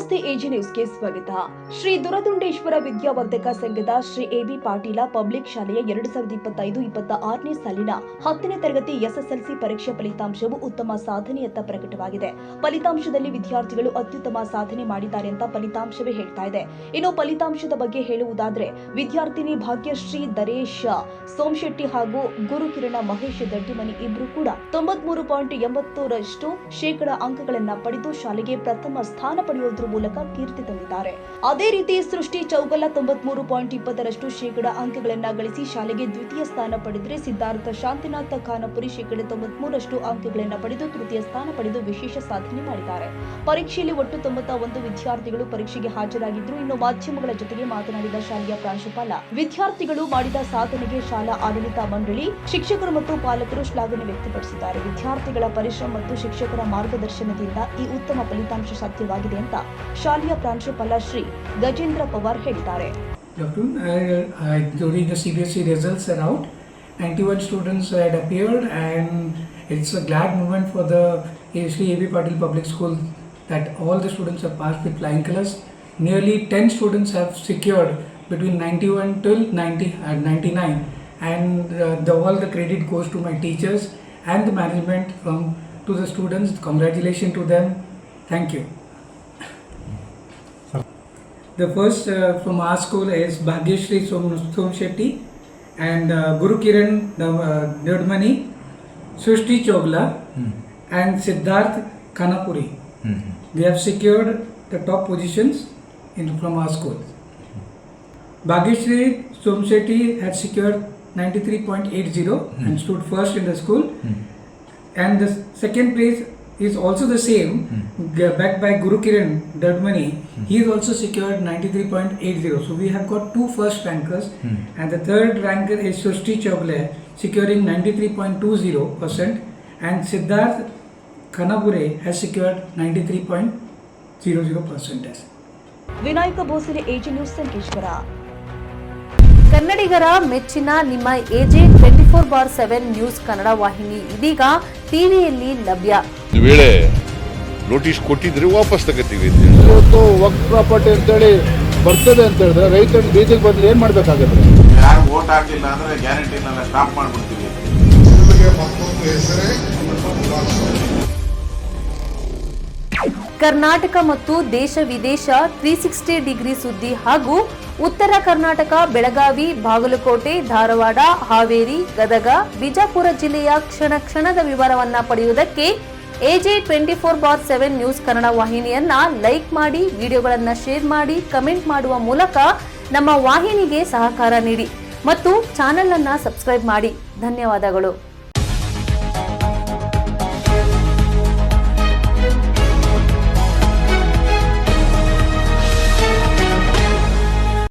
ನಮಸ್ತೆ ಎಜಿ ನ್ಯೂಸ್ಗೆ ಸ್ವಾಗತ. ಶ್ರೀ ದುರದುಂಡೇಶ್ವರ ವಿದ್ಯಾವರ್ಧಕ ಸಂಘದ ಶ್ರೀ ಎಬಿ ಪಾಟೀಲ ಪಬ್ಲಿಕ್ ಶಾಲೆಯ 2025-26ನೇ ಸಾಲಿನ 10ನೇ ತರಗತಿ ಎಸ್ಎಸ್ಎಲ್ಸಿ ಪರೀಕ್ಷೆ ಫಲಿತಾಂಶವು ಉತ್ತಮ ಸಾಧನೆಯತ್ತ ಪ್ರಕಟವಾಗಿದೆ. ಫಲಿತಾಂಶದಲ್ಲಿ ವಿದ್ಯಾರ್ಥಿಗಳು ಅತ್ಯುತ್ತಮ ಸಾಧನೆ ಮಾಡಿದ್ದಾರೆ ಅಂತ ಫಲಿತಾಂಶವೇ ಹೇಳ್ತಾ ಇದೆ. ಇನ್ನು ಫಲಿತಾಂಶದ ಬಗ್ಗೆ ಹೇಳುವುದಾದ್ರೆ ವಿದ್ಯಾರ್ಥಿನಿ ಭಾಗ್ಯಶ್ರೀ ದರೇಶ್ ಸೋಮಶೆಟ್ಟಿ ಹಾಗೂ ಗುರುಕಿರಣ ಮಹೇಶ್ ದಡ್ಡಿಮನಿ ಇಬ್ರು ಕೂಡ 93.80% ಅಂಕಗಳನ್ನ ಪಡೆದು ಶಾಲೆಗೆ ಪ್ರಥಮ ಸ್ಥಾನ ಪಡೆಯುವುದರ ಮೂಲಕ ಕೀರ್ತಿ ತಂದಿದ್ದಾರೆ. ಅದೇ ರೀತಿ ಸೃಷ್ಟಿ ಚೌಗಲ 93.20% ಅಂಕಗಳನ್ನ ಗಳಿಸಿ ಶಾಲೆಗೆ ದ್ವಿತೀಯ ಸ್ಥಾನ ಪಡೆದರೆ, ಸಿದ್ಧಾರ್ಥ ಶಾಂತಿನಾಥ ಖಾನಪುರಿ 93% ಅಂಕಗಳನ್ನ ಪಡೆದು ತೃತೀಯ ಸ್ಥಾನ ಪಡೆದು ವಿಶೇಷ ಸಾಧನೆ ಮಾಡಿದ್ದಾರೆ. ಪರೀಕ್ಷೆಯಲ್ಲಿ ಒಟ್ಟು 91 ವಿದ್ಯಾರ್ಥಿಗಳು ಪರೀಕ್ಷೆಗೆ ಹಾಜರಾಗಿದ್ರು. ಇನ್ನು ಮಾಧ್ಯಮಗಳ ಜೊತೆಗೆ ಮಾತನಾಡಿದ ಶಾಲೆಯ ಪ್ರಾಂಶುಪಾಲ, ವಿದ್ಯಾರ್ಥಿಗಳು ಮಾಡಿದ ಸಾಧನೆಗೆ ಶಾಲಾ ಆಡಳಿತ ಮಂಡಳಿ, ಶಿಕ್ಷಕರು ಮತ್ತು ಪಾಲಕರು ಶ್ಲಾಘನೆ ವ್ಯಕ್ತಪಡಿಸಿದ್ದಾರೆ. ವಿದ್ಯಾರ್ಥಿಗಳ ಪರಿಶ್ರಮ ಮತ್ತು ಶಿಕ್ಷಕರ ಮಾರ್ಗದರ್ಶನದಿಂದ ಈ ಉತ್ತಮ ಫಲಿತಾಂಶ ಸಾಧ್ಯವಾಗಿದೆ ಅಂತ ಶಾಲೆಯ ಪ್ರಾಂಶುಪಾಲ ಶ್ರೀ ಗಜೇಂದ್ರ ಪವಾರ್ ಹೇಳಿದ್ದಾರೆ. During the CBSE results are out, 91 students had appeared, and it's a glad moment for the Sri A.B. Patil Public School that all the students have passed with flying colors. Nearly 10 students have secured between 91 till 99, and all the credit goes to my teachers and the management to the students. Congratulations to them. Thank you. The first from our school is Bhagyashree Somshetty and Guru Kiran Dodmani, Srishti Chogla and Siddharth Khanapuri. They have secured the top positions from our school. Bhagyashree Somshetty had secured 93.80 and stood first in the school. And the second place is also the same, backed by Guru Kiran Dodmani. He has also secured 93.80. So we have got two first rankers, and the third ranker is Srishti Chogle, securing 93.20%, and Siddharth Khanapure has secured 93.00%. Vinayak Bhosale, AG news, Sankeshwar. ಕನ್ನಡಿಗರ ಮೆಚ್ಚಿನ ನಿಮ್ಮ AJ 24/7 news Kannada ವಾಹಿನಿ ಇದೀಗ ಟಿವಿಯಲ್ಲಿ ಲಭ್ಯ. ಒಂದು ವೇಳೆ notice ಕೊಟ್ಟಿದ್ರೆ ವಾಪಸ್ ತಗೋತೀವಿ. ಇವತ್ತು ವಕ್ಫ್ ಪ್ರಾಪರ್ಟಿ ಅಂತೇಳಿ ಬರ್ತದೆ ಅಂತ ಹೇಳಿದ್ರೆ ರೈತರು ಬೀದಿಗೆ ಬಂದ್ರೆ ಏನ್ ಮಾಡ್ಬೇಕಾಗುತ್ತೆ? ಯಾರು ವೋಟ್ ಹಾಕಿಲ್ಲ ಅಂದ್ರೆ ಗ್ಯಾರಂಟಿನೆಲ್ಲ ಸ್ಟಾಪ್ ಮಾಡ್ಬಿಡ್ತೀವಿ. ಕರ್ನಾಟಕ ಮತ್ತು ದೇಶ ವಿದೇಶ 360 ಡಿಗ್ರಿ ಸುದ್ದಿ ಹಾಗೂ ಉತ್ತರ ಕರ್ನಾಟಕ, ಬೆಳಗಾವಿ, ಬಾಗಲಕೋಟೆ, ಧಾರವಾಡ, ಹಾವೇರಿ, ಗದಗ, ಬಿಜಾಪುರ ಜಿಲ್ಲೆಯ ಕ್ಷಣ ಕ್ಷಣದ ವಿವರವನ್ನ ಪಡೆಯುವುದಕ್ಕೆ ಎಜೆ 24/7 ನ್ಯೂಸ್ ಕನ್ನಡ ವಾಹಿನಿಯನ್ನ ಲೈಕ್ ಮಾಡಿ, ವಿಡಿಯೋಗಳನ್ನ ಶೇರ್ ಮಾಡಿ, ಕಮೆಂಟ್ ಮಾಡುವ ಮೂಲಕ ನಮ್ಮ ವಾಹಿನಿಗೆ ಸಹಕಾರ ನೀಡಿ ಮತ್ತು ಚಾನೆಲ್ ಅನ್ನ ಸಬ್ಸ್ಕ್ರೈಬ್ ಮಾಡಿ. ಧನ್ಯವಾದಗಳು.